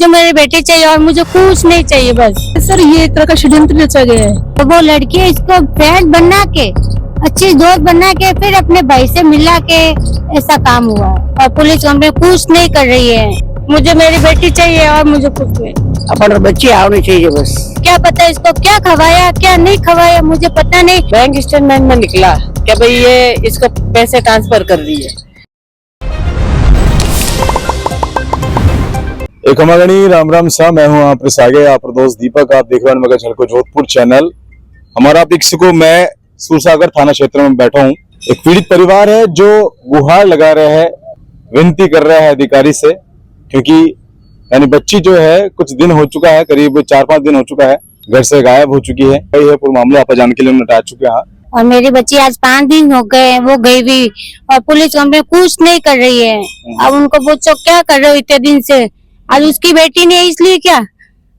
मुझे मेरी बेटी चाहिए और मुझे कुछ नहीं चाहिए बस। सर ये एक तरह का षड्यंत्र रचा गया है। तो वो लड़की इसको फ्रेंड बना के, अच्छी दोस्त बना के, फिर अपने भाई से मिला के ऐसा काम हुआ है और पुलिस हमने कुछ नहीं कर रही है। मुझे मेरी बेटी चाहिए और मुझे कुछ नहीं। अपन बच्ची आनी चाहिए बस। क्या पता इसको क्या खवाया क्या नहीं खवाया, मुझे पता नहीं। बैंक स्टेटमेंट में निकला क्या भाई ये इसको पैसे ट्रांसफर कर दिए। एक हमागणी राम राम सा, मैं हूं आप सागे, आप दोस्त दीपक, आप देख रहे हैं मगर झलको जोधपुर चैनल। हमारा पिक्स को मैं सूरसागर थाना क्षेत्र में बैठा हूं। एक पीड़ित परिवार है जो गुहार लगा रहे हैं, विनती कर रहा है अधिकारी से, क्योंकि यानी बच्ची जो है कुछ दिन हो चुका है, करीब 4-5 दिन हो चुका है, घर से गायब हो चुकी है। ये पूरा मामला आप जान के लिए नटा चुके हैं। और मेरी बच्ची आज 5 दिन हो गए, वो गई भी और पुलिस हमने कुछ नहीं कर रही है। अब उनको पूछो क्या कर रहे हो इतने दिन से, आज उसकी बेटी नहीं है इसलिए क्या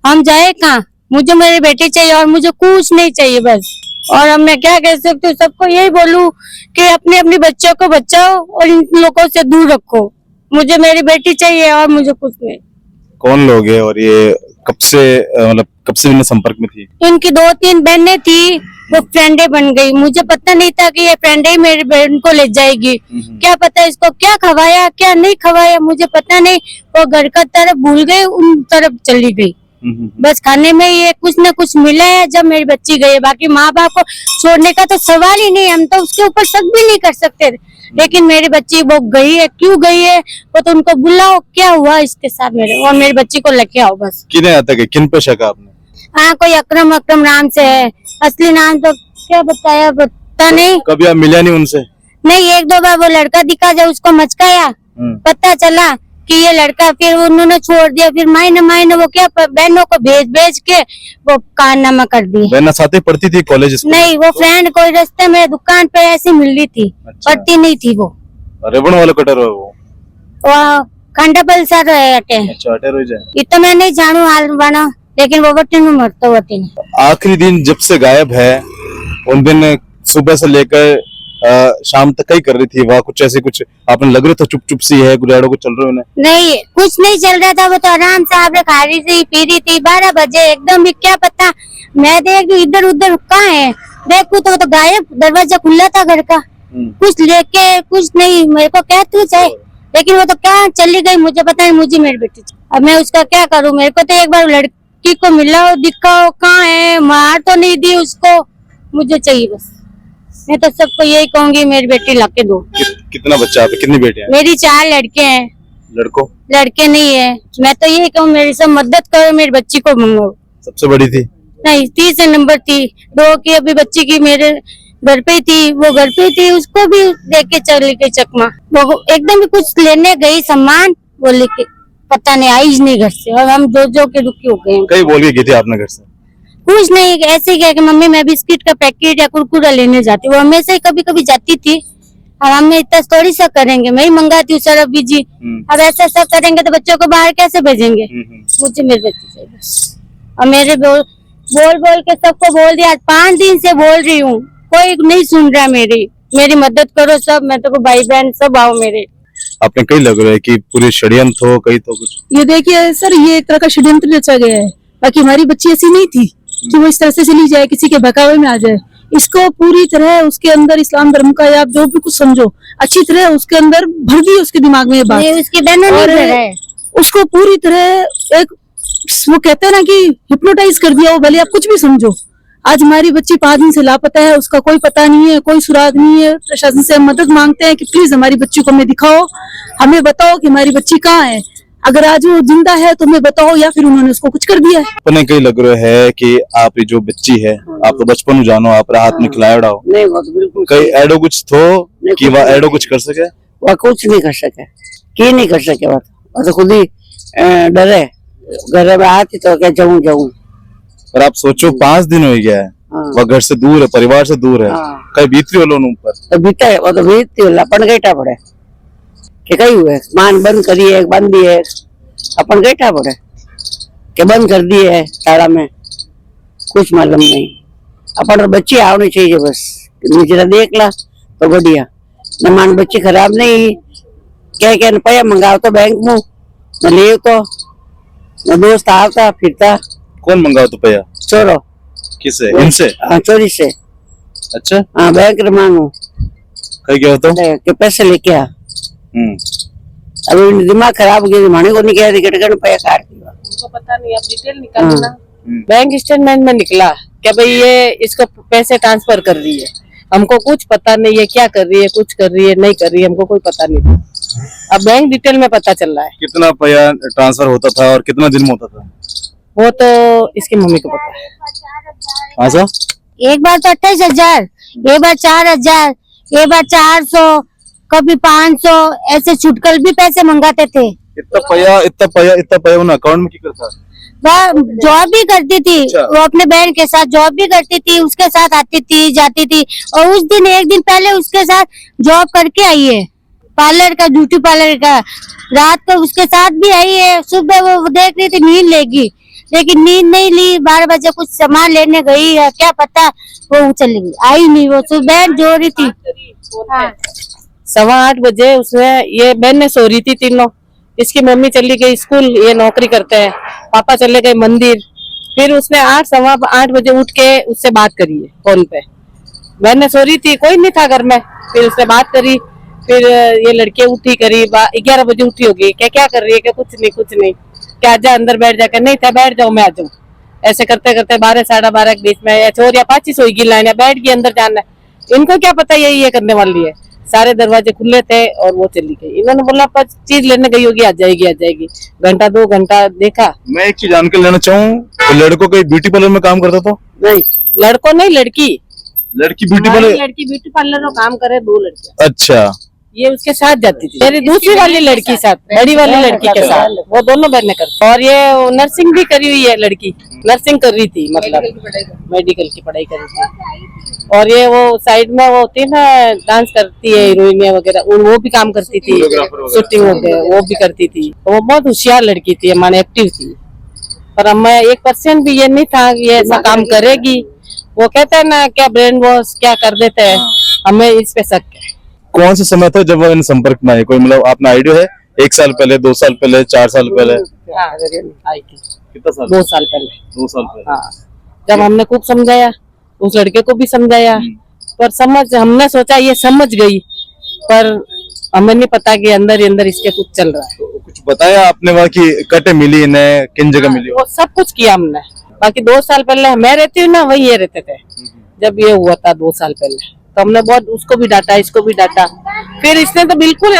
हम जाए कहाँ। मुझे मेरी बेटी चाहिए और मुझे कुछ नहीं चाहिए बस। और अब मैं क्या कह सकती हूँ, सबको यही बोलूं कि अपने अपने बच्चों को बचाओ और इन लोगों से दूर रखो। मुझे मेरी बेटी चाहिए और मुझे कुछ नहीं। कौन लोग है और ये कब से मतलब कब से इनमें संपर्क में थी? इनकी 2-3 बहनें थी, वो फ्रेंडे बन गई। मुझे पता नहीं था कि ये फ्रेंडे ही मेरी बहन को ले जाएगी। क्या पता इसको क्या खवाया क्या नहीं खवाया, मुझे पता नहीं। वो घर का तरफ भूल गई, उन तरफ चली गई। बस खाने में ये कुछ न कुछ मिला है जब मेरी बच्ची गई है। बाकी माँ बाप को छोड़ने का तो सवाल ही नहीं, हम तो उसके ऊपर शक भी नहीं कर सकते। लेकिन मेरी बच्ची वो गई है, क्यों गई है वो तो उनको बुलाओ, क्या हुआ इसके साथ मेरे, और मेरी बच्ची को लेके आओ बस। किन्हें आता है, किन पे शक है आपने? हाँ, कोई अकरम नाम से है, असली नाम तो क्या बताया पता नहीं। कभी आप मिला नहीं उनसे? नहीं, 1-2 बार वो लड़का दिखा, जब उसको मचकाया पता चला कि ये लड़का, फिर उन्होंने छोड़ दिया। फिर मायने वो क्या बहनों को भेज के वो कारनामा कर दिया। बहना साथ ही पढ़ती थी कॉलेज? नहीं, वो फ्रेंड कोई रास्ते में दुकान पे ऐसी मिल रही थी। अच्छा। पढ़ती नहीं थी वो। रेबन वाला कटर है वो खंडापल सर अटे। अच्छा, अटे रोज है। इतना मैं नहीं जानू हाल बना, लेकिन वो वटी में मरता होती नहीं। आखिरी दिन जब से गायब है, उन दिन सुबह से लेकर शाम तक ही कर रही थी वह, कुछ ऐसे कुछ आपने लग रहा था चुप सी है, गुड़ाड़ो को चल रहे हैं? नहीं, कुछ नहीं चल रहा था, वो तो आराम से आप खा रही थी पी रही थी। 12 बजे एकदम भी क्या पता, मैं देख इधर उधर कहाँ है, देखू तो गायब। दरवाजा खुला था घर का, कुछ लेके कुछ नहीं। मेरे को क्या तू चाहे, लेकिन वो तो क्या चली गई, मुझे पता नहीं। मुझे मेरी बेटी, अब मैं उसका क्या करूँ? मेरे को तो एक बार लड़की को मिलाओ, दिखाओ कहाँ है, मार तो नहीं दी उसको, मुझे चाहिए बस। मैं तो सबको यही कहूंगी, मेरी बेटी लाके दो। कितना बच्चा है, कितनी बेटियां? मेरी 4 लड़के हैं। लड़के नहीं है। मैं तो यही कहूँ, मेरी सब मदद करो, मेरी बच्ची को मंगाओ। सबसे बड़ी थी? नहीं, 30 नंबर थी। 2 की अभी बच्ची की मेरे घर पे थी, वो घर पे थी, उसको भी देख के चली गई चकमा। वो एकदम भी कुछ लेने गई सामान, वो लेके पता नहीं आई नहीं घर से, और हम जो के दुखी हो गए। कहीं बोल के गई थी आपने घर से? कुछ नहीं, ऐसे क्या कि मम्मी मैं बिस्किट का पैकेट या कुरकुरा लेने जाती हूँ। वो हमेशा ही कभी कभी जाती थी, और हम इतना थोड़ी सा करेंगे, मैं ही मंगाती हूँ सर अभी जी। अब ऐसा सब करेंगे तो बच्चों को बाहर कैसे भेजेंगे? मुझे मेरे बच्चे चाहिए बस। और मेरे बोल के सबको बोल दिया, 5 दिन से बोल रही हूँ, कोई नहीं सुन रहा। मेरी मदद करो सब, मैं तो भाई बहन सब आओ मेरे। आपने कहीं लग रहा है कि पूरी षड्यंत्र हो, कहीं तो कुछ? ये देखिए सर, ये एक तरह का षड्यंत्र रचा गया है। बाकी हमारी बच्ची ऐसी नहीं थी कि वो इस तरह से चली जाए, किसी के बहकावे में आ जाए। इसको पूरी तरह उसके अंदर इस्लाम धर्म का, या आप जो भी कुछ समझो, अच्छी तरह उसके अंदर भर दी उसके दिमाग में ये बात। उसकी बहनों ने उसको पूरी तरह एक, वो कहते हैं ना कि हिप्नोटाइज कर दिया। वो भले आप कुछ भी समझो। आज हमारी बच्ची 5 दिन से लापता है, उसका कोई पता नहीं है, कोई सुराग नहीं है। प्रशासन से हम मदद मांगते हैं कि प्लीज हमारी बच्ची को हमें दिखाओ, हमें बताओ कि हमारी बच्ची कहाँ है। अगर आज वो जिंदा है तो हमें बताओ, या फिर उन्होंने उसको कुछ कर दिया है। अपने कहीं लग रहा है कि आप ये जो बच्ची है, आप तो बचपन में जानो, आप हाथ में खिलाया डाओ। नहीं, वो तो बिल्कुल कहीं एडो कुछ थो कि वह एडो कुछ कर सके? वह कुछ नहीं कर सके, की नहीं कर सके। वो तो खुद ही डरे, घर में आती तो क्या जाऊं। पर आप सोचो, 5 दिन हो गया है, वह घर से दूर है, परिवार से दूर है। कहीं बीती हो लोन ऊपर तो बीता है, वो तो बीतती लपन गईटा पड़े कि कहीं हुए मान बंद करी है, बंद है, अपन गईटा पड़े कि बंद कर दी है ताला में, कुछ मालूम नहीं। अपन बच्ची आनी चाहिए बस, जरा देख ला तो बढ़िया। न मान बच्ची खराब नहीं, क्या पैसा मंगाओ तो बैंक में न ले तो मैं दोस्त आता फिरता कौन मंगाओ तो पैया? चोरो किससे? इनसे? हाँ, चोरी से। अच्छा, हाँ बैंक रे मांगू कहीं क्या होता? के पैसे लेके आ। अभी दिमाग खराब हो गया, माने को नहीं कह रही कटकन पैसा काट दिया। हमको पता नहीं, अब डिटेल निकाल ना। बैंक स्टेटमेंट में निकला क्या भाई ये इसको पैसे ट्रांसफर कर रही है, हमको कुछ पता नहीं है क्या कर रही है, कुछ कर रही है नहीं कर रही है, हमको कोई पता नहीं था। अब बैंक डिटेल में पता चल रहा है। कितना पैया ट्रांसफर होता था और कितना दिन में होता था? वो तो इसकी मम्मी को पता है। हाँ सर, एक बार तो 28,000, एक बार 4,000, एक बार 400, कभी 500, ऐसे छुटकल भी पैसे मंगाते थे। इतना पैया उन अकाउंट में क्या करता? वह जॉब भी करती थी। अच्छा। वो अपने बहन के साथ जॉब भी करती थी, उसके साथ आती थी जाती थी। और उस दिन एक दिन पहले उसके साथ जॉब करके आई है, पार्लर का, ब्यूटी पार्लर का। रात को उसके साथ भी आई है। सुबह वो देख रही थी नींद लेगी, लेकिन नींद नहीं ली। 12 बजे कुछ सामान लेने गई है, क्या पता वो चली गई, आई नहीं। वो सुबह जो रही थी। हाँ। 7:15 बजे उसने, ये बहन ने सो रही थी तीनों। इसकी मम्मी चली गई स्कूल, ये नौकरी करते हैं, पापा चले गए मंदिर। फिर उसने 8:15 बजे उठ के उससे बात करी है फोन पे। बहन ने सो रही थी, कोई नहीं था घर में। फिर उसने बात करी, फिर ये लड़की उठी करीब 11 बजे उठी होगी। क्या कर रही है? क्या कुछ नहीं। क्या आजा अंदर बैठ जाकर? नहीं था, बैठ जाओ, मैं आ जाऊँ। ऐसे करते करते 12 साढ़े 12 के बीच में चोर या पाची सोएगी लाइन, बैठ गई अंदर जाना है। इनको क्या पता ये करने वाली है। सारे दरवाजे खुले थे और वो चली गई। इन्होंने बोला पर चीज लेने गई होगी, आ जाएगी। घंटा 2 घंटा देखा। मैं एक चीज जानकर लेना चाहूँ, तो लड़कों के ब्यूटी पार्लर में काम करता था? नहीं, लड़कों नहीं, लड़की ब्यूटी पार्लर। लड़की ब्यूटी पार्लर में काम करे, 2 लड़कियां। अच्छा, ये उसके साथ जाती थी, मेरी दूसरी वाली लड़की साथ, बड़ी वाली लड़की के साथ। वो दोनों बहनें करती। और ये नर्सिंग भी करी हुई है लड़की, नर्सिंग कर रही थी, मतलब मेडिकल की पढ़ाई कर रही थी। और ये वो साइड में वो होती है ना, डांस करती है हीरोइनिया वगैरह, वो भी काम करती थी, शूटिंग वगैरह वो भी करती थी। वो बहुत होशियार लड़की थी, माने एक्टिव थी। पर हमें 1% भी ये नहीं था कि ये ऐसा काम करेगी। वो कहते हैं ना, क्या ब्रेन वॉश क्या कर देते हैं, हमें इस पे शक है। कौन सा समय था जब वो इन संपर्क में आए? कोई मतलब आपने आइडिया है? 1 साल पहले, 2 साल पहले, 4 साल पहले? आई थी कितना साल? 2 साल पहले। 2 साल पहले। हाँ, जब हमने खूब समझाया, उस लड़के को भी समझाया, पर हमने सोचा ये समझ गई, पर हमें नहीं पता कि अंदर ही अंदर इसके कुछ चल रहा है। तो कुछ बताया आपने वहाँ की कटे मिली इन्हें, किन जगह मिली? वो सब कुछ किया हमने। बाकी 2 साल पहले मैं रहती हूँ ना, वही ये रहते थे जब ये हुआ था 2 साल पहले। तो हमने बहुत उसको भी डांटा, इसको भी डांटा। फिर इसने तो बिल्कुल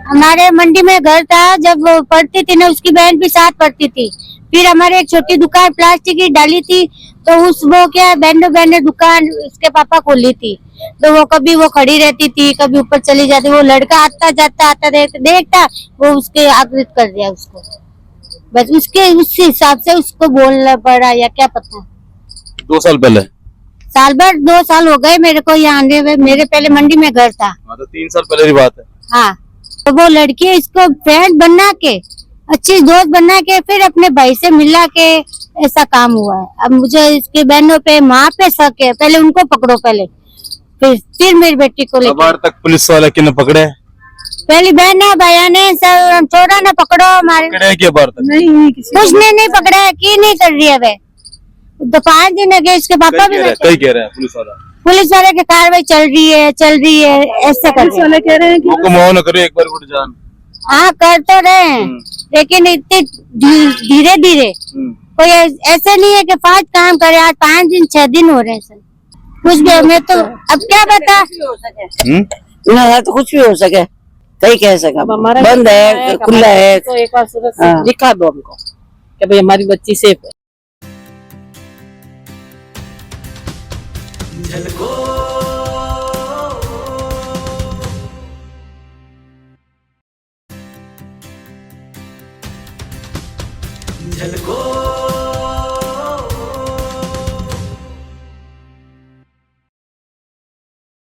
हमारे मंडी में घर था, जब वो पढ़ती थी ना, उसकी बहन भी साथ पढ़ती थी। फिर हमारे एक छोटी दुकान प्लास्टिक की डाली थी, तो वो क्या बहन ने दुकान उसके पापा खोली थी। तो वो कभी वो खड़ी रहती थी, कभी ऊपर चली जाती। वो लड़का आता देखता, वो उसके आकृत कर दिया उसको। बस उसके उस हिसाब से उसको बोलना पड़ा, या क्या पता। 2 साल पहले? साल भर 2 साल हो गए मेरे को यहाँ आने में। मेरे पहले मंडी में घर था। हाँ, तो 3 साल पहले की बात है। हाँ, तो वो लड़की इसको फ्रेंड बना के, अच्छी दोस्त बना के, फिर अपने भाई से मिला के ऐसा काम हुआ है। अब मुझे इसकी बहनों पे, माँ पे शक है। पहले उनको पकड़ो, पहले फिर मेरी बेटी को लेकर। अब तक पुलिस वाले किन्हें पकड़े? पहली बहन है, भैया ने, सब छोड़ा ना पकड़ो हमारे। पकड़े क्या बार तक? नहीं, कुछ ने नहीं पकड़ा है, की नहीं कर रही है वे। तो 5 दिन हो गए, इसके पापा भी कई कह रहे हैं पुलिस वाला की कार्रवाई चल रही है, ऐसा कर रहे हैं। वाले कह रहे हैं कि वो मुआव न करो, एक बार उठ जान। हाँ, कर तो रहे हैं, लेकिन इतने धीरे धीरे। कोई ऐसे नहीं है कि 5 काम करे, आज 5 दिन 6 दिन हो रहे हैं सर। कुछ भी हमें तो अब क्या बता। ना तो कुछ भी हो सके, कहीं कह सका। बंद है, खुला है। तो एक बार सूरत से दिखा दो हमको कि भाई हमारी बच्ची सेफ है। झलको